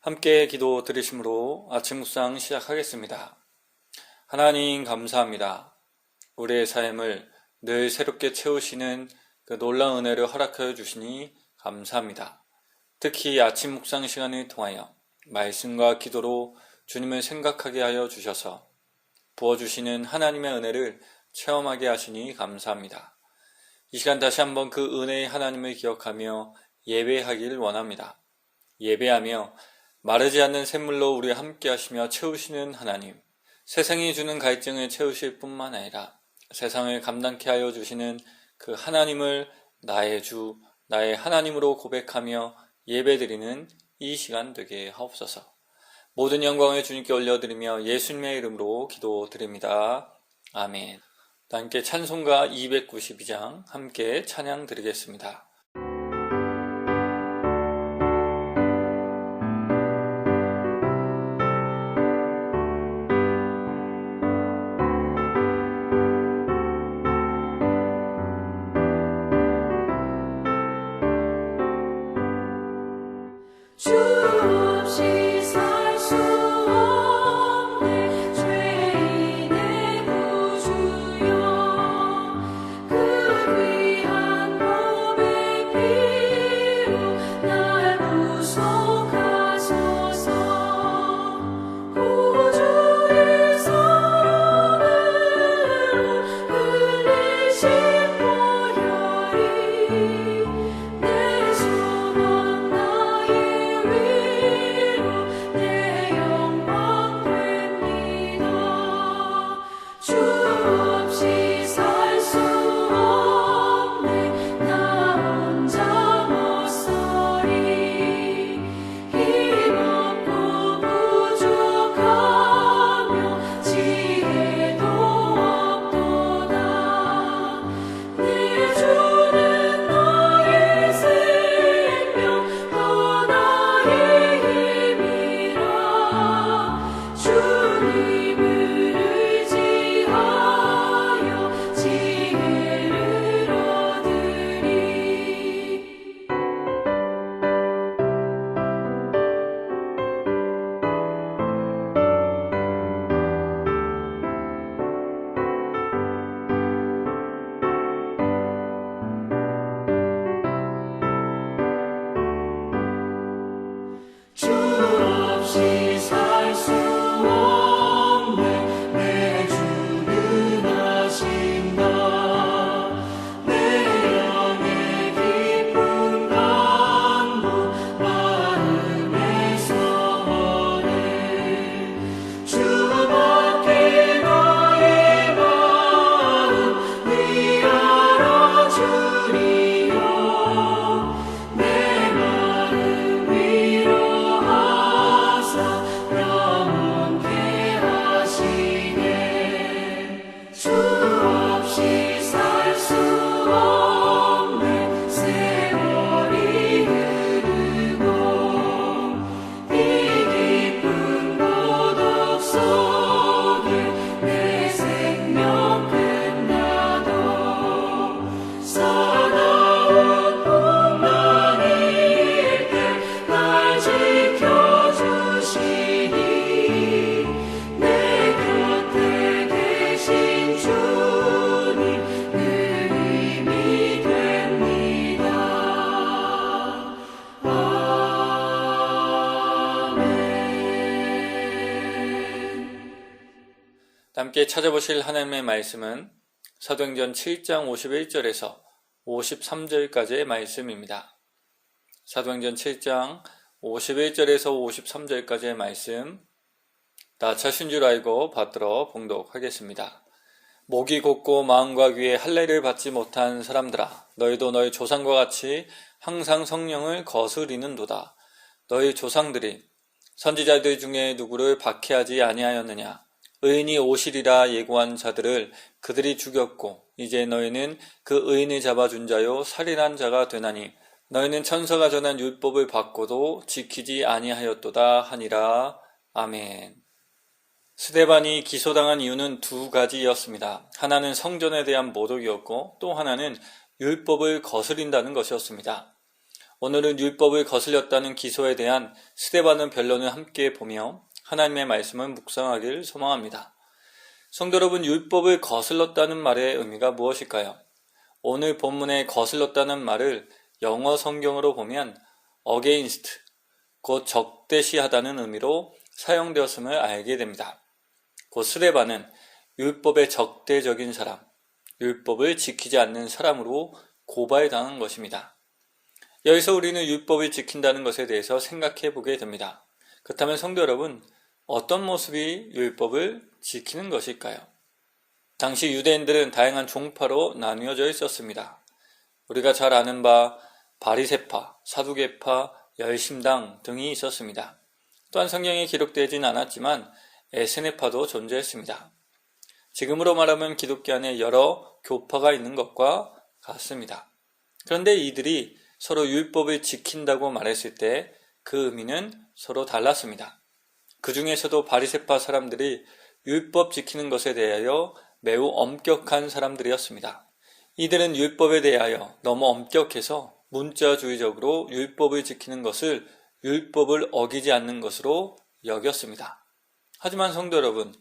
함께 기도 드리심으로 아침 묵상 시작하겠습니다. 하나님 감사합니다. 우리의 삶을 늘 새롭게 채우시는 그 놀라운 은혜를 허락하여 주시니 감사합니다. 특히 아침 묵상 시간을 통하여 말씀과 기도로 주님을 생각하게 하여 주셔서 부어주시는 하나님의 은혜를 체험하게 하시니 감사합니다. 이 시간 다시 한번 그 은혜의 하나님을 기억하며 예배하기를 원합니다. 예배하며 마르지 않는 샘물로 우리와 함께 하시며 채우시는 하나님, 세상이 주는 갈증을 채우실 뿐만 아니라 세상을 감당케 하여 주시는 그 하나님을 나의 주, 나의 하나님으로 고백하며 예배드리는 이 시간 되게 하옵소서. 모든 영광을 주님께 올려드리며 예수님의 이름으로 기도드립니다. 아멘. 함께 찬송가 292장 함께 찬양 드리겠습니다. 주 없이 살 수 없네 죄인의 구주여 그 귀한 몸의 피로 날 구속하소서 구주의 사랑으로 흘리신 보혈이 내 소망 나의 내 영광 됩니다. 주 없이 살 수 없네 나 혼자 못서리 힘없고 부족하며 지혜도 없도다 내 주는 나의 생명 또 나의 주님을 의지하여 지혜를 얻으리 주 없이 살 수 없네 내 주는 아신다 내 영의 깊은 간구 마음의 소원을 주밖에 나의 마음 위하여 주리요 내 마음 위로하사 영원케 하시네 주 없이 살 수 없네 세월이 흐르고 이 깊은 고독 속에 내 생명 끝나도 사나운 풍랑일 때 날 지켜주시니 내 곁에 계신 주님 그 힘이 됩니다. 아멘. 함께 찾아보실 하나님의 말씀은 사도행전 7장 51절에서 53절까지의 말씀입니다. 사도행전 7장 51절에서 53절까지의 말씀 다 차신 줄 알고 받들어 봉독하겠습니다. 목이 곧고 마음과 귀에 할례를 받지 못한 사람들아 너희도 너희 조상과 같이 항상 성령을 거스리는도다. 너희 조상들이 선지자들 중에 누구를 박해하지 아니하였느냐. 의인이 오시리라 예고한 자들을 그들이 죽였고 이제 너희는 그 의인을 잡아준 자요 살인한 자가 되나니 너희는 천사가 전한 율법을 받고도 지키지 아니하였도다 하니라. 아멘. 스데반이 기소당한 이유는 두 가지였습니다. 하나는 성전에 대한 모독이었고 또 하나는 율법을 거스린다는 것이었습니다. 오늘은 율법을 거슬렸다는 기소에 대한 스데반의 변론을 함께 보며 하나님의 말씀을 묵상하기를 소망합니다. 성도 여러분, 율법을 거슬렀다는 말의 의미가 무엇일까요? 오늘 본문에 거슬렀다는 말을 영어 성경으로 보면 against, 곧 적대시하다는 의미로 사용되었음을 알게 됩니다. 곧 스데반은 율법의 적대적인 사람, 율법을 지키지 않는 사람으로 고발당한 것입니다. 여기서 우리는 율법을 지킨다는 것에 대해서 생각해 보게 됩니다. 그렇다면 성도 여러분, 어떤 모습이 율법을 지키는 것일까요? 당시 유대인들은 다양한 종파로 나뉘어져 있었습니다. 우리가 잘 아는 바 바리새파, 사두개파, 열심당 등이 있었습니다. 또한 성경에 기록되진 않았지만 에세네파도 존재했습니다. 지금으로 말하면 기독교 안에 여러 교파가 있는 것과 같습니다. 그런데 이들이 서로 율법을 지킨다고 말했을 때 그 의미는 서로 달랐습니다. 그 중에서도 바리새파 사람들이 율법 지키는 것에 대하여 매우 엄격한 사람들이었습니다. 이들은 율법에 대하여 너무 엄격해서 문자주의적으로 율법을 지키는 것을 율법을 어기지 않는 것으로 여겼습니다. 하지만 성도 여러분,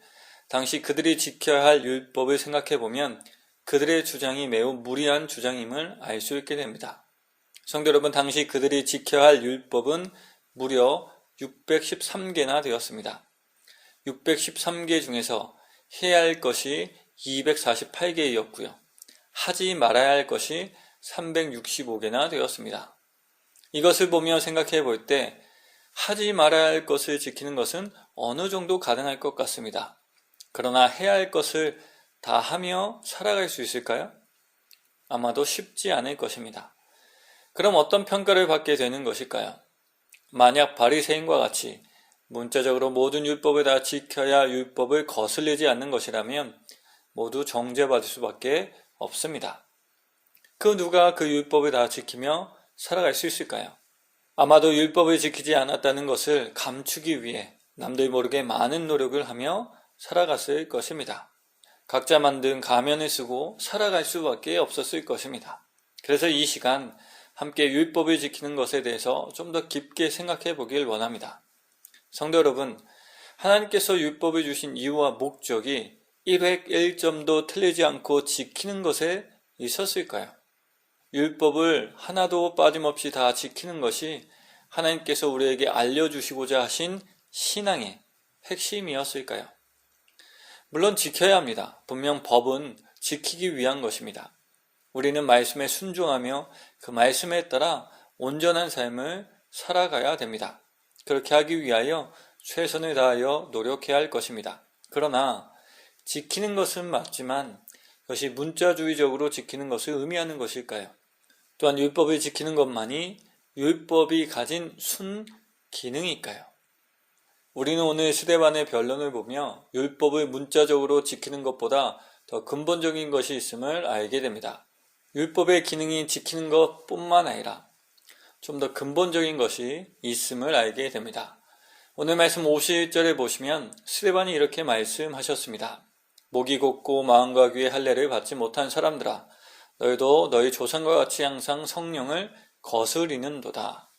당시 그들이 지켜야 할 율법을 생각해보면 그들의 주장이 매우 무리한 주장임을 알 수 있게 됩니다. 성도 여러분, 당시 그들이 지켜야 할 율법은 무려 613개나 되었습니다. 613개 중에서 해야 할 것이 248개이었고요. 하지 말아야 할 것이 365개나 되었습니다. 이것을 보며 생각해 볼 때 하지 말아야 할 것을 지키는 것은 어느 정도 가능할 것 같습니다. 그러나 해야 할 것을 다 하며 살아갈 수 있을까요? 아마도 쉽지 않을 것입니다. 그럼 어떤 평가를 받게 되는 것일까요? 만약 바리새인과 같이 문자적으로 모든 율법을 다 지켜야 율법을 거슬리지 않는 것이라면 모두 정죄받을 수밖에 없습니다. 그 누가 그 율법을 다 지키며 살아갈 수 있을까요? 아마도 율법을 지키지 않았다는 것을 감추기 위해 남들 모르게 많은 노력을 하며 살아갔을 것입니다. 각자 만든 가면을 쓰고 살아갈 수밖에 없었을 것입니다. 그래서 이 시간 함께 율법을 지키는 것에 대해서 좀 더 깊게 생각해 보길 원합니다. 성도 여러분, 하나님께서 율법을 주신 이유와 목적이 1획 1점도 틀리지 않고 지키는 것에 있었을까요? 율법을 하나도 빠짐없이 다 지키는 것이 하나님께서 우리에게 알려주시고자 하신 신앙의 핵심이었을까요? 물론 지켜야 합니다. 분명 법은 지키기 위한 것입니다. 우리는 말씀에 순종하며 그 말씀에 따라 온전한 삶을 살아가야 됩니다. 그렇게 하기 위하여 최선을 다하여 노력해야 할 것입니다. 그러나 지키는 것은 맞지만 그것이 문자주의적으로 지키는 것을 의미하는 것일까요? 또한 율법을 지키는 것만이 율법이 가진 순기능일까요? 우리는 오늘 스데반의 변론을 보며 율법을 문자적으로 지키는 것보다 더 근본적인 것이 있음을 알게 됩니다. 율법의 기능이 지키는 것뿐만 아니라 좀 더 근본적인 것이 있음을 알게 됩니다. 오늘 말씀 51절에 보시면 스데반이 이렇게 말씀하셨습니다. 목이 곧고 마음과 귀의 할례를 받지 못한 사람들아, 너희도 너희 조상과 같이 항상 성령을 거스리는도다.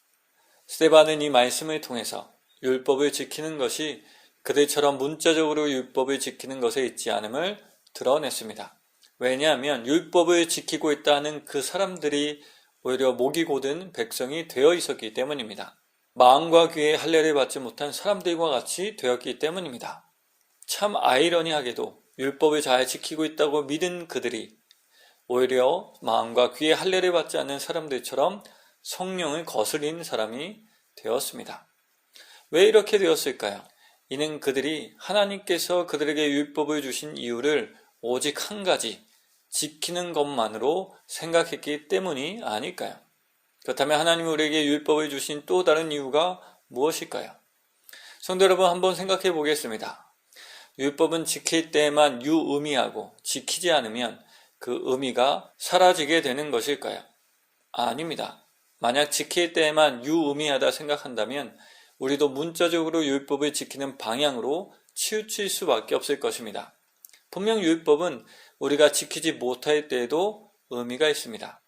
스데반은 이 말씀을 통해서 율법을 지키는 것이 그들처럼 문자적으로 율법을 지키는 것에 있지 않음을 드러냈습니다. 왜냐하면 율법을 지키고 있다는 그 사람들이 오히려 목이 곧은 백성이 되어 있었기 때문입니다. 마음과 귀의 할례를 받지 못한 사람들과 같이 되었기 때문입니다. 참 아이러니하게도 율법을 잘 지키고 있다고 믿은 그들이 오히려 마음과 귀의 할례를 받지 않는 사람들처럼 성령을 거스린 사람이 되었습니다. 왜 이렇게 되었을까요? 이는 그들이 하나님께서 그들에게 율법을 주신 이유를 오직 한 가지, 지키는 것만으로 생각했기 때문이 아닐까요? 그렇다면 하나님이 우리에게 율법을 주신 또 다른 이유가 무엇일까요? 성도 여러분, 한번 생각해 보겠습니다. 율법은 지킬 때에만 유의미하고 지키지 않으면 그 의미가 사라지게 되는 것일까요? 아닙니다. 만약 지킬 때에만 유의미하다 생각한다면 우리도 문자적으로 율법을 지키는 방향으로 치우칠 수밖에 없을 것입니다. 분명 율법은 우리가 지키지 못할 때에도 의미가 있습니다.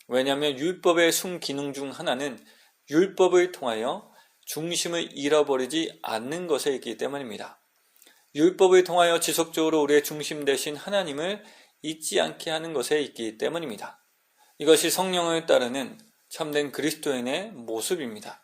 왜냐하면 율법의 순기능 중 하나는 율법을 통하여 중심을 잃어버리지 않는 것에 있기 때문입니다. 율법을 통하여 지속적으로 우리의 중심 되신 하나님을 잊지 않게 하는 것에 있기 때문입니다. 이것이 성령을 따르는 참된 그리스도인의 모습입니다.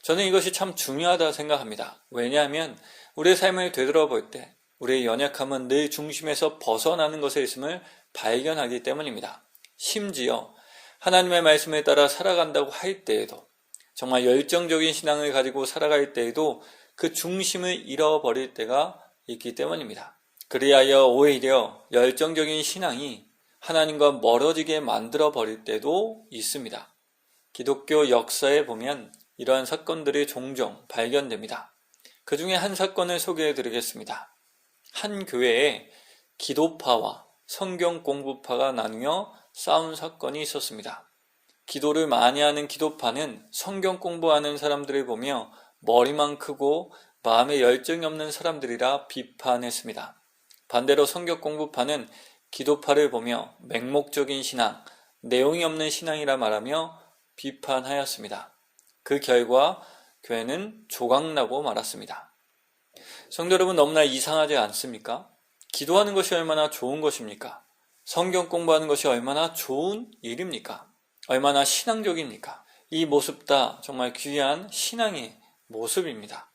저는 이것이 참 중요하다 생각합니다. 왜냐하면 우리의 삶을 되돌아볼 때 우리의 연약함은 늘 중심에서 벗어나는 것에 있음을 발견하기 때문입니다. 심지어 하나님의 말씀에 따라 살아간다고 할 때에도, 정말 열정적인 신앙을 가지고 살아갈 때에도 그 중심을 잃어버릴 때가 있기 때문입니다. 그리하여 오히려 열정적인 신앙이 하나님과 멀어지게 만들어 버릴 때도 있습니다. 기독교 역사에 보면 이러한 사건들이 종종 발견됩니다. 그 중에 한 사건을 소개해 드리겠습니다. 한 교회에 기도파와 성경 공부파가 나누어 싸운 사건이 있었습니다. 기도를 많이 하는 기도파는 성경 공부하는 사람들을 보며 머리만 크고 마음에 열정이 없는 사람들이라 비판했습니다. 반대로 성경 공부파는 기도파를 보며 맹목적인 신앙, 내용이 없는 신앙이라 말하며 비판하였습니다. 그 결과 교회는 조각나고 말았습니다. 성도 여러분, 너무나 이상하지 않습니까? 기도하는 것이 얼마나 좋은 것입니까? 성경 공부하는 것이 얼마나 좋은 일입니까? 얼마나 신앙적입니까? 이 모습 다 정말 귀한 신앙의 모습입니다.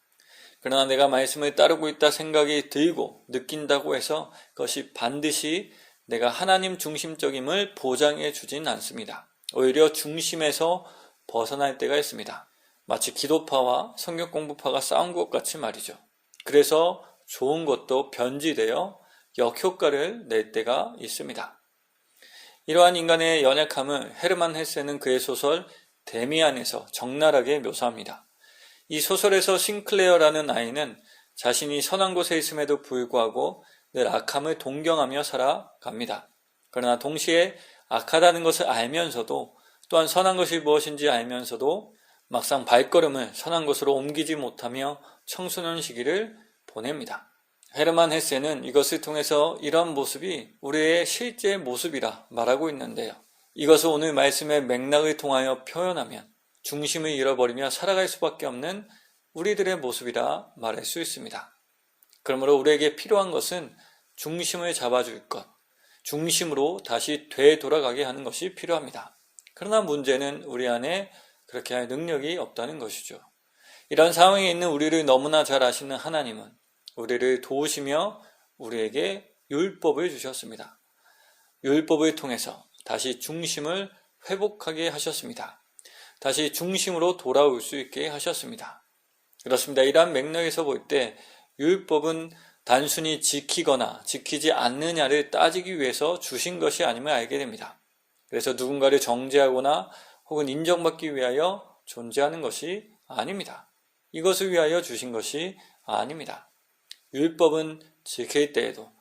그러나 내가 말씀을 따르고 있다 생각이 들고 느낀다고 해서 그것이 반드시 내가 하나님 중심적임을 보장해 주진 않습니다. 오히려 중심에서 벗어날 때가 있습니다. 마치 기도파와 성경 공부파가 싸운 것 같이 말이죠. 그래서 좋은 것도 변질되어 역효과를 낼 때가 있습니다. 이러한 인간의 연약함을 헤르만 헤세는 그의 소설 데미안에서 적나라하게 묘사합니다. 이 소설에서 싱클레어라는 아이는 자신이 선한 곳에 있음에도 불구하고 늘 악함을 동경하며 살아갑니다. 그러나 동시에 악하다는 것을 알면서도, 또한 선한 것이 무엇인지 알면서도 막상 발걸음을 선한 곳으로 옮기지 못하며 청소년 시기를 보냅니다. 헤르만 헤세는 이것을 통해서 이런 모습이 우리의 실제 모습이라 말하고 있는데요. 이것을 오늘 말씀의 맥락을 통하여 표현하면 중심을 잃어버리며 살아갈 수밖에 없는 우리들의 모습이라 말할 수 있습니다. 그러므로 우리에게 필요한 것은 중심을 잡아줄 것, 중심으로 다시 되돌아가게 하는 것이 필요합니다. 그러나 문제는 우리 안에 그렇게 할 능력이 없다는 것이죠. 이런 상황에 있는 우리를 너무나 잘 아시는 하나님은 우리를 도우시며 우리에게 율법을 주셨습니다. 율법을 통해서 다시 중심을 회복하게 하셨습니다. 다시 중심으로 돌아올 수 있게 하셨습니다. 그렇습니다. 이러한 맥락에서 볼 때 율법은 단순히 지키거나 지키지 않느냐를 따지기 위해서 주신 것이 아님을 알게 됩니다. 그래서 누군가를 정죄하거나 혹은 인정받기 위하여 존재하는 것이 아닙니다. 이것을 위하여 주신 것이 아닙니다. 율법은 지킬 때에도,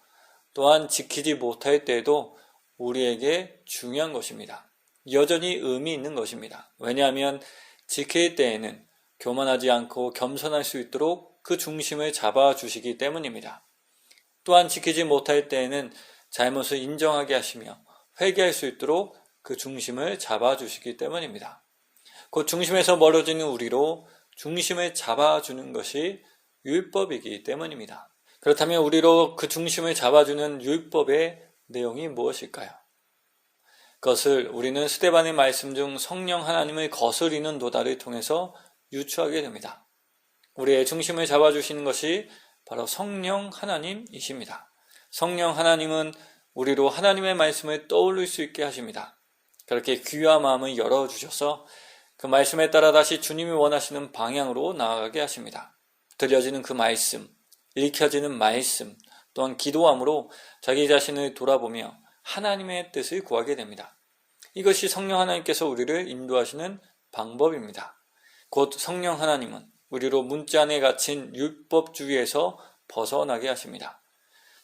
또한 지키지 못할 때에도 우리에게 중요한 것입니다. 여전히 의미 있는 것입니다. 왜냐하면 지킬 때에는 교만하지 않고 겸손할 수 있도록 그 중심을 잡아주시기 때문입니다. 또한 지키지 못할 때에는 잘못을 인정하게 하시며 회개할 수 있도록 그 중심을 잡아주시기 때문입니다. 그 중심에서 멀어지는 우리로 중심을 잡아주는 것이 율법이기 때문입니다. 그렇다면 우리로 그 중심을 잡아주는 율법의 내용이 무엇일까요? 그것을 우리는 스데반의 말씀 중 성령 하나님을 거스리는 도다를 통해서 유추하게 됩니다. 우리의 중심을 잡아주시는 것이 바로 성령 하나님이십니다. 성령 하나님은 우리로 하나님의 말씀을 떠올릴 수 있게 하십니다. 그렇게 귀와 마음을 열어주셔서 그 말씀에 따라 다시 주님이 원하시는 방향으로 나아가게 하십니다. 들려지는 그 말씀, 읽혀지는 말씀, 또한 기도함으로 자기 자신을 돌아보며 하나님의 뜻을 구하게 됩니다. 이것이 성령 하나님께서 우리를 인도하시는 방법입니다. 곧 성령 하나님은 우리로 문자 안에 갇힌 율법주의에서 벗어나게 하십니다.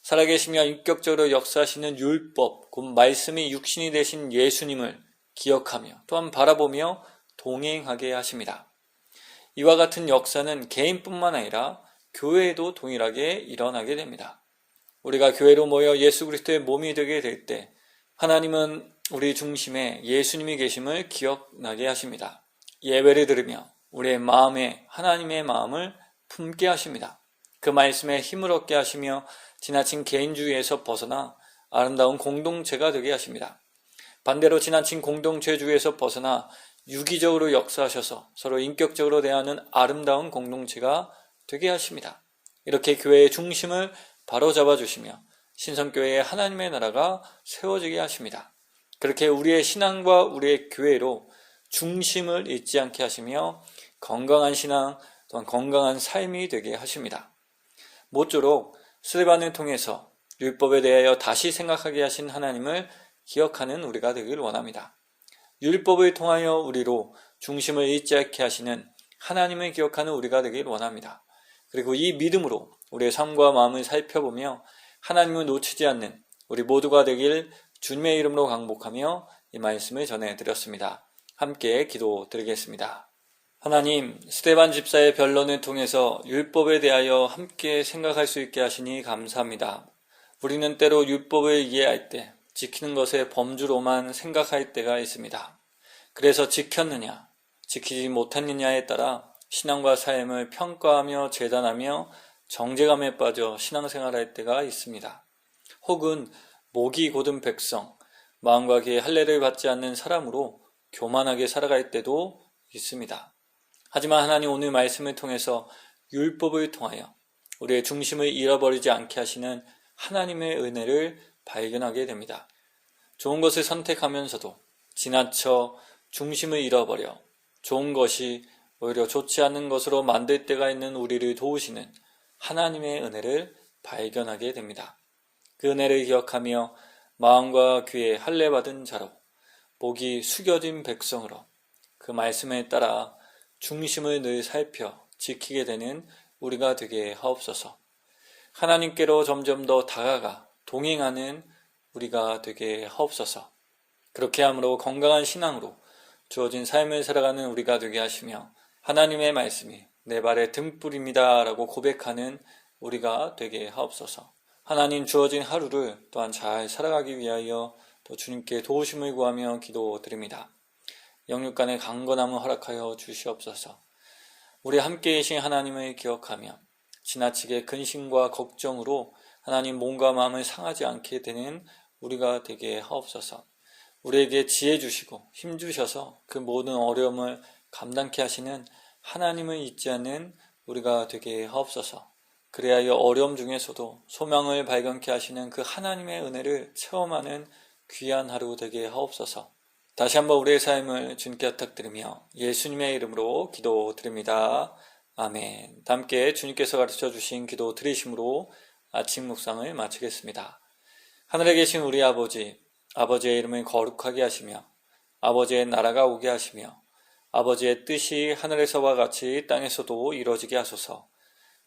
살아계시며 인격적으로 역사하시는 율법, 곧 말씀이 육신이 되신 예수님을 기억하며 또한 바라보며 동행하게 하십니다. 이와 같은 역사는 개인뿐만 아니라 교회에도 동일하게 일어나게 됩니다. 우리가 교회로 모여 예수 그리스도의 몸이 되게 될 때 하나님은 우리 중심에 예수님이 계심을 기억나게 하십니다. 예배를 들으며 우리의 마음에 하나님의 마음을 품게 하십니다. 그 말씀에 힘을 얻게 하시며 지나친 개인주의에서 벗어나 아름다운 공동체가 되게 하십니다. 반대로 지나친 공동체주의에서 벗어나 유기적으로 역사하셔서 서로 인격적으로 대하는 아름다운 공동체가 되게 하십니다. 이렇게 교회의 중심을 바로잡아 주시며 신성교회의 하나님의 나라가 세워지게 하십니다. 그렇게 우리의 신앙과 우리의 교회로 중심을 잊지 않게 하시며 건강한 신앙 또한 건강한 삶이 되게 하십니다. 모쪼록 스데반을 통해서 율법에 대하여 다시 생각하게 하신 하나님을 기억하는 우리가 되길 원합니다. 율법을 통하여 우리로 중심을 잊지 않게 하시는 하나님을 기억하는 우리가 되길 원합니다. 그리고 이 믿음으로 우리의 삶과 마음을 살펴보며 하나님을 놓치지 않는 우리 모두가 되길 주님의 이름으로 강복하며 이 말씀을 전해드렸습니다. 함께 기도드리겠습니다. 하나님, 스데반 집사의 변론을 통해서 율법에 대하여 함께 생각할 수 있게 하시니 감사합니다. 우리는 때로 율법을 이해할 때 지키는 것의 범주로만 생각할 때가 있습니다. 그래서 지켰느냐, 지키지 못했느냐에 따라 신앙과 삶을 평가하며 재단하며 정죄감에 빠져 신앙생활할 때가 있습니다. 혹은 목이 곧은 백성, 마음과 귀에 할례를 받지 않는 사람으로 교만하게 살아갈 때도 있습니다. 하지만 하나님 오늘 말씀을 통해서 율법을 통하여 우리의 중심을 잃어버리지 않게 하시는 하나님의 은혜를 발견하게 됩니다. 좋은 것을 선택하면서도 지나쳐 중심을 잃어버려 좋은 것이 오히려 좋지 않은 것으로 만들 때가 있는 우리를 도우시는 하나님의 은혜를 발견하게 됩니다. 그 은혜를 기억하며 마음과 귀에 할례 받은 자로 목이 숙여진 백성으로 그 말씀에 따라 중심을 늘 살펴 지키게 되는 우리가 되게 하옵소서. 하나님께로 점점 더 다가가 동행하는 우리가 되게 하옵소서. 그렇게 함으로 건강한 신앙으로 주어진 삶을 살아가는 우리가 되게 하시며 하나님의 말씀이 내 발의 등불입니다 라고 고백하는 우리가 되게 하옵소서. 하나님 주어진 하루를 또한 잘 살아가기 위하여 또 주님께 도우심을 구하며 기도드립니다. 영육간의 강건함을 허락하여 주시옵소서. 우리 함께 계신 하나님을 기억하며 지나치게 근심과 걱정으로 하나님 몸과 마음을 상하지 않게 되는 우리가 되게 하옵소서. 우리에게 지혜 주시고 힘 주셔서 그 모든 어려움을 감당케 하시는 하나님을 잊지 않는 우리가 되게 하옵소서. 그래야 어려움 중에서도 소망을 발견케 하시는 그 하나님의 은혜를 체험하는 귀한 하루 되게 하옵소서. 다시 한번 우리의 삶을 주님께 부탁드리며 예수님의 이름으로 기도드립니다. 아멘. 함께 주님께서 가르쳐 주신 기도 드리심으로 아침 묵상을 마치겠습니다. 하늘에 계신 우리 아버지, 아버지의 이름을 거룩하게 하시며 아버지의 나라가 오게 하시며 아버지의 뜻이 하늘에서와 같이 땅에서도 이루어지게 하소서.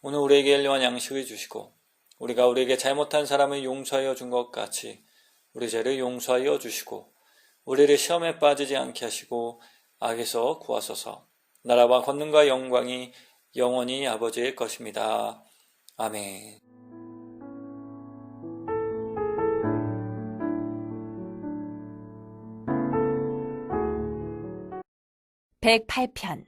오늘 우리에게 일용할 양식을 주시고 우리가 우리에게 잘못한 사람을 용서하여 준 것 같이 우리 죄를 용서하여 주시고 우리를 시험에 빠지지 않게 하시고 악에서 구하소서. 나라와 권능과 영광이 영원히 아버지의 것입니다. 아멘. 108편.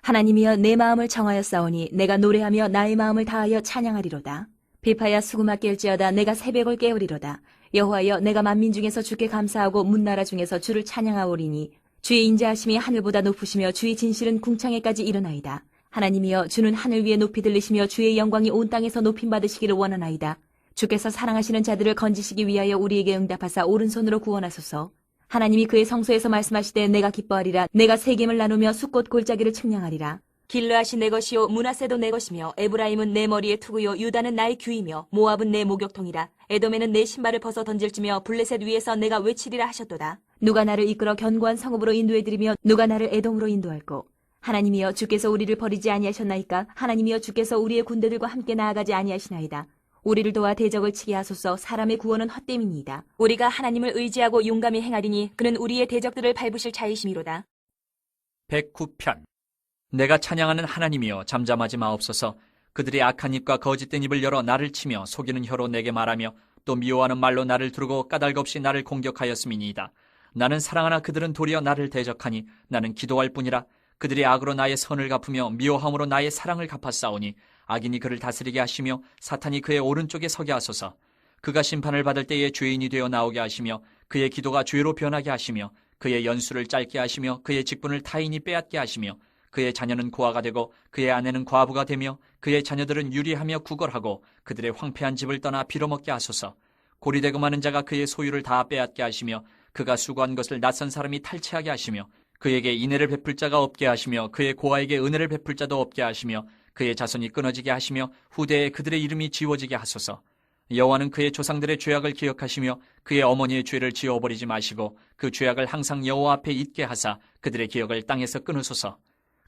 하나님이여 내 마음을 정하였사오니 내가 노래하며 나의 마음을 다하여 찬양하리로다. 비파야 수금아 깰지어다 내가 새벽을 깨우리로다. 여호와여 내가 만민 중에서 주께 감사하고 문나라 중에서 주를 찬양하오리니 주의 인자하심이 하늘보다 높으시며 주의 진실은 궁창에까지 이르나이다. 하나님이여 주는 하늘 위에 높이 들리시며 주의 영광이 온 땅에서 높임받으시기를 원하나이다. 주께서 사랑하시는 자들을 건지시기 위하여 우리에게 응답하사 오른손으로 구원하소서. 하나님이 그의 성소에서 말씀하시되 내가 기뻐하리라. 내가 세겜을 나누며 숫꽃 골짜기를 측량하리라. 길르앗이 내 것이요 므낫세도 내 것이며 에브라임은 내 머리의 투구요 유다는 나의 규이며 모압은 내 목욕통이라. 에돔에는 내 신발을 벗어 던질지며 블레셋 위에서 내가 외치리라 하셨도다. 누가 나를 이끌어 견고한 성읍으로 인도해드리며 누가 나를 에돔으로 인도할꼬. 하나님이여 주께서 우리를 버리지 아니하셨나이까. 하나님이여 주께서 우리의 군대들과 함께 나아가지 아니하시나이다. 우리를 도와 대적을 치게 하소서. 사람의 구원은 헛됨이니이다. 우리가 하나님을 의지하고 용감히 행하리니 그는 우리의 대적들을 밟으실 자이심이로다. 109편. 내가 찬양하는 하나님이여 잠잠하지 마옵소서. 그들이 악한 입과 거짓된 입을 열어 나를 치며 속이는 혀로 내게 말하며 또 미워하는 말로 나를 두르고 까닭없이 나를 공격하였음이니이다. 나는 사랑하나 그들은 도리어 나를 대적하니 나는 기도할 뿐이라. 그들이 악으로 나의 선을 갚으며 미워함으로 나의 사랑을 갚았사오니 악인이 그를 다스리게 하시며 사탄이 그의 오른쪽에 서게 하소서. 그가 심판을 받을 때에 죄인이 되어 나오게 하시며 그의 기도가 죄로 변하게 하시며 그의 연수를 짧게 하시며 그의 직분을 타인이 빼앗게 하시며 그의 자녀는 고아가 되고 그의 아내는 과부가 되며 그의 자녀들은 유리하며 구걸하고 그들의 황폐한 집을 떠나 빌어먹게 하소서. 고리되고 마는 자가 그의 소유를 다 빼앗게 하시며 그가 수고한 것을 낯선 사람이 탈취하게 하시며 그에게 인애를 베풀 자가 없게 하시며 그의 고아에게 은혜를 베풀 자도 없게 하시며 그의 자손이 끊어지게 하시며 후대에 그들의 이름이 지워지게 하소서. 여호와는 그의 조상들의 죄악을 기억하시며 그의 어머니의 죄를 지워버리지 마시고 그 죄악을 항상 여호와 앞에 잊게 하사 그들의 기억을 땅에서 끊으소서.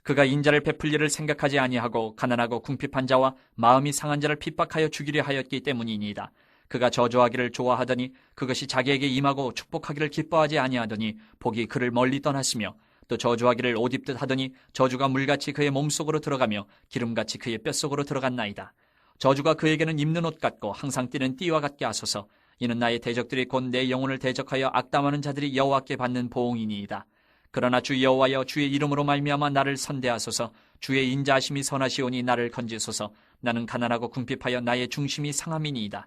그가 인자를 베풀 일을 생각하지 아니하고 가난하고 궁핍한 자와 마음이 상한 자를 핍박하여 죽이려 하였기 때문이니이다. 그가 저주하기를 좋아하더니 그것이 자기에게 임하고 축복하기를 기뻐하지 아니하더니 복이 그를 멀리 떠났으며 또 저주하기를 옷 입듯 하더니 저주가 물같이 그의 몸속으로 들어가며 기름같이 그의 뼛속으로 들어갔나이다. 저주가 그에게는 입는 옷 같고 항상 뛰는 띠와 같게 하소서. 이는 나의 대적들이 곧 내 영혼을 대적하여 악담하는 자들이 여호와께 받는 보응이니이다. 그러나 주 여호와여, 주의 이름으로 말미암아 나를 선대하소서. 주의 인자하심이 선하시오니 나를 건지소서. 나는 가난하고 궁핍하여 나의 중심이 상함이니이다.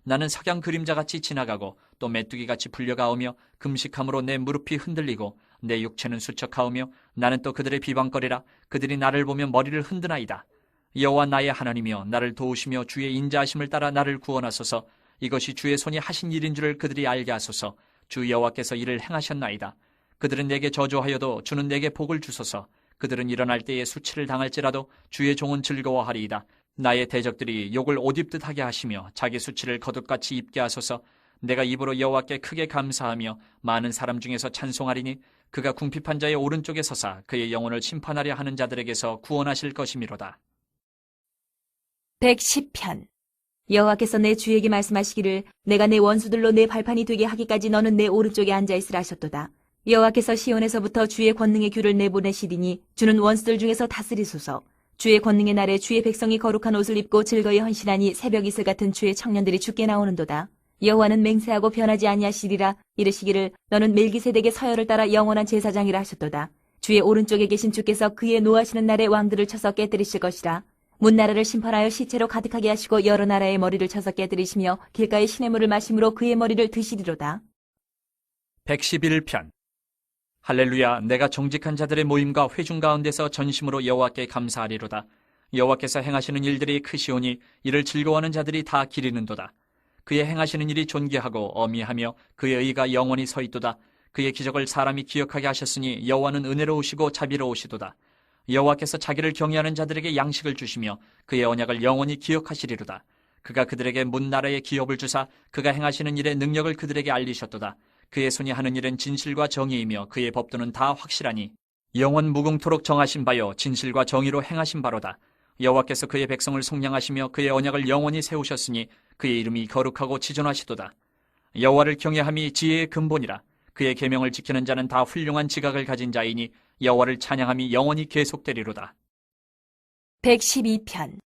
나는 석양 그림자같이 지나가고 또 메뚜기같이 불려가오며 금식함으로 내 무릎이 흔들리고 내 육체는 수척하오며 나는 또 그들의 비방거리라. 그들이 나를 보며 머리를 흔드나이다. 여호와 나의 하나님이여, 나를 도우시며 주의 인자하심을 따라 나를 구원하소서. 이것이 주의 손이 하신 일인 줄을 그들이 알게 하소서. 주 여호와께서 이를 행하셨나이다. 그들은 내게 저주하여도 주는 내게 복을 주소서. 그들은 일어날 때에 수치를 당할지라도 주의 종은 즐거워하리이다. 나의 대적들이 욕을 옷 입듯 하게 하시며 자기 수치를 겉옷같이 입게 하소서. 내가 입으로 여호와께 크게 감사하며 많은 사람 중에서 찬송하리니 그가 궁핍한 자의 오른쪽에 서사 그의 영혼을 심판하려 하는 자들에게서 구원하실 것이미로다. 110편. 여호와께서 내 주에게 말씀하시기를 내가 내 원수들로 내 발판이 되게 하기까지 너는 내 오른쪽에 앉아있으라 하셨도다. 여호와께서 시온에서부터 주의 권능의 규를 내보내시리니 주는 원수들 중에서 다스리소서. 주의 권능의 날에 주의 백성이 거룩한 옷을 입고 즐거이 헌신하니 새벽 이슬 같은 주의 청년들이 죽게 나오는도다. 여호와는 맹세하고 변하지 아니하시리라. 이르시기를 너는 멜기세덱의 서열을 따라 영원한 제사장이라 하셨도다. 주의 오른쪽에 계신 주께서 그의 노하시는 날에 왕들을 쳐서 깨뜨리실 것이라. 문나라를 심판하여 시체로 가득하게 하시고 여러 나라의 머리를 쳐서 깨뜨리시며 길가의 시냇물을 마심으로 그의 머리를 드시리로다. 111편. 할렐루야. 내가 정직한 자들의 모임과 회중 가운데서 전심으로 여호와께 감사하리로다. 여호와께서 행하시는 일들이 크시오니 이를 즐거워하는 자들이 다 기리는도다. 그의 행하시는 일이 존귀하고 어미하며 그의 의가 영원히 서 있도다. 그의 기적을 사람이 기억하게 하셨으니 여호와는 은혜로우시고 자비로우시도다. 여호와께서 자기를 경외하는 자들에게 양식을 주시며 그의 언약을 영원히 기억하시리로다. 그가 그들에게 문나라의 기업을 주사 그가 행하시는 일의 능력을 그들에게 알리셨도다. 그의 손이 하는 일은 진실과 정의이며 그의 법도는 다 확실하니 영원 무궁토록 정하신 바요 진실과 정의로 행하신 바로다. 여호와께서 그의 백성을 속량하시며 그의 언약을 영원히 세우셨으니 그의 이름이 거룩하고 지존하시도다. 여호와를 경외함이 지혜의 근본이라. 그의 계명을 지키는 자는 다 훌륭한 지각을 가진 자이니 여호와를 찬양함이 영원히 계속되리로다. 112편.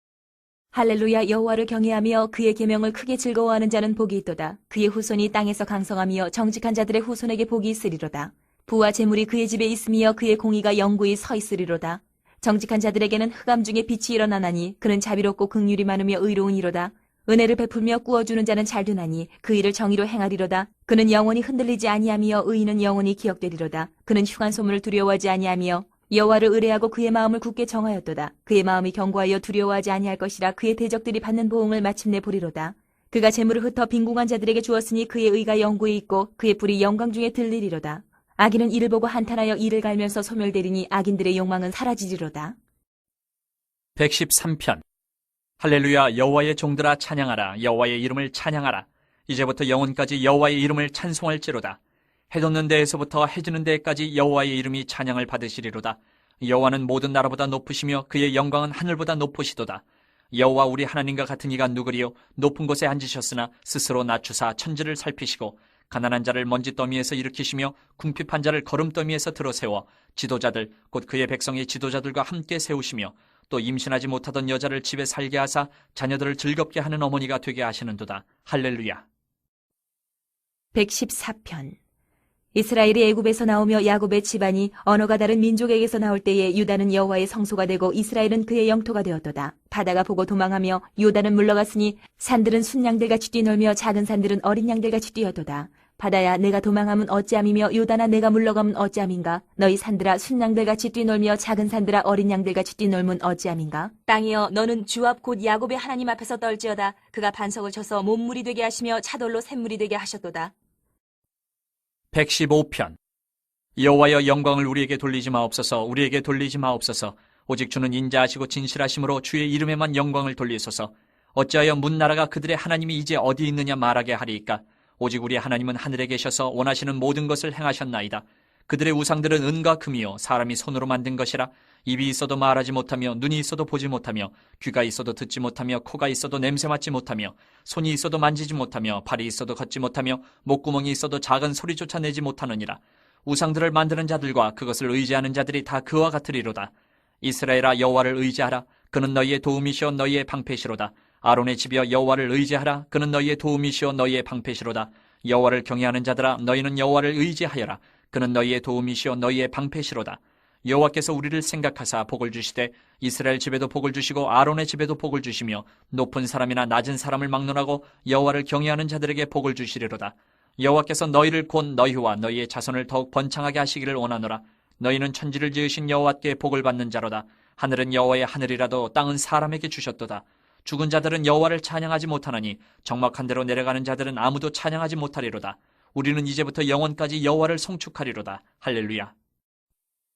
할렐루야. 여호와를 경외하며 그의 계명을 크게 즐거워하는 자는 복이 있도다. 그의 후손이 땅에서 강성하며 정직한 자들의 후손에게 복이 있으리로다. 부와 재물이 그의 집에 있으며 그의 공의가 영구히 서 있으리로다. 정직한 자들에게는 흑암 중에 빛이 일어나나니 그는 자비롭고 긍휼이 많으며 의로운 이로다. 은혜를 베풀며 꾸어주는 자는 잘 되나니 그 일을 정의로 행하리로다. 그는 영원히 흔들리지 아니하며 의인은 영원히 기억되리로다. 그는 흉한 소문을 두려워하지 아니하며 여호와를 의뢰하고 그의 마음을 굳게 정하였도다. 그의 마음이 견고하여 두려워하지 아니할 것이라. 그의 대적들이 받는 보응을 마침내 보리로다. 그가 재물을 흩어 빈궁한 자들에게 주었으니 그의 의가 영구히 있고 그의 불이 영광 중에 들리리로다. 악인은 이를 보고 한탄하여 이를 갈면서 소멸되리니 악인들의 욕망은 사라지리로다. 113편. 할렐루야. 여호와의 종들아 찬양하라. 여호와의 이름을 찬양하라. 이제부터 영원까지 여호와의 이름을 찬송할지로다. 해 돋는 데에서부터 해 지는 데까지 여호와의 이름이 찬양을 받으시리로다. 여호와는 모든 나라보다 높으시며 그의 영광은 하늘보다 높으시도다. 여호와 우리 하나님과 같은 이가 누구리요? 높은 곳에 앉으셨으나 스스로 낮추사 천지를 살피시고 가난한 자를 먼지 더미에서 일으키시며 궁핍한 자를 거름 더미에서 들어세워 지도자들 곧 그의 백성의 지도자들과 함께 세우시며 또 임신하지 못하던 여자를 집에 살게 하사 자녀들을 즐겁게 하는 어머니가 되게 하시는도다. 할렐루야. 114편. 이스라엘이 애굽에서 나오며 야곱의 집안이 언어가 다른 민족에게서 나올 때에 유다는 여호와의 성소가 되고 이스라엘은 그의 영토가 되었도다. 바다가 보고 도망하며 요단은 물러갔으니 산들은 순양들같이 뛰놀며 작은 산들은 어린 양들같이 뛰어도다. 바다야 내가 도망함은 어찌함이며 요단아 내가 물러가면 어찌함인가? 너희 산들아 순양들같이 뛰놀며 작은 산들아 어린 양들같이 뛰놀면 어찌함인가? 땅이여 너는 주 앞 곧 야곱의 하나님 앞에서 떨지어다. 그가 반석을 쳐서 몸물이 되게 하시며 차돌로 샘물이 되게 하셨도다. 115편. 여호와여 영광을 우리에게 돌리지 마옵소서. 우리에게 돌리지 마옵소서. 오직 주는 인자하시고 진실하심으로 주의 이름에만 영광을 돌리소서. 어찌하여 문나라가 그들의 하나님이 이제 어디 있느냐 말하게 하리이까? 오직 우리 하나님은 하늘에 계셔서 원하시는 모든 것을 행하셨나이다. 그들의 우상들은 은과 금이요 사람이 손으로 만든 것이라. 입이 있어도 말하지 못하며 눈이 있어도 보지 못하며 귀가 있어도 듣지 못하며 코가 있어도 냄새 맡지 못하며 손이 있어도 만지지 못하며 발이 있어도 걷지 못하며 목구멍이 있어도 작은 소리조차 내지 못하느니라. 우상들을 만드는 자들과 그것을 의지하는 자들이 다 그와 같으리로다. 이스라엘아 여호와를 의지하라. 그는 너희의 도움이시오 너희의 방패시로다. 아론의 집이여 여호와를 의지하라. 그는 너희의 도움이시오 너희의 방패시로다. 여호와를 경외하는 자들아 너희는 여호와를 의지하여라. 그는 너희의 도움이시오 너희의 방패시로다. 여호와께서 우리를 생각하사 복을 주시되 이스라엘 집에도 복을 주시고 아론의 집에도 복을 주시며 높은 사람이나 낮은 사람을 막론하고 여호와를 경외하는 자들에게 복을 주시리로다. 여호와께서 너희를 곧 너희와 너희의 자손을 더욱 번창하게 하시기를 원하노라. 너희는 천지를 지으신 여호와께 복을 받는 자로다. 하늘은 여호와의 하늘이라도 땅은 사람에게 주셨도다. 죽은 자들은 여호와를 찬양하지 못하나니 적막한 데로 내려가는 자들은 아무도 찬양하지 못하리로다. 우리는 이제부터 영원까지 여호와를 송축하리로다. 할렐루야.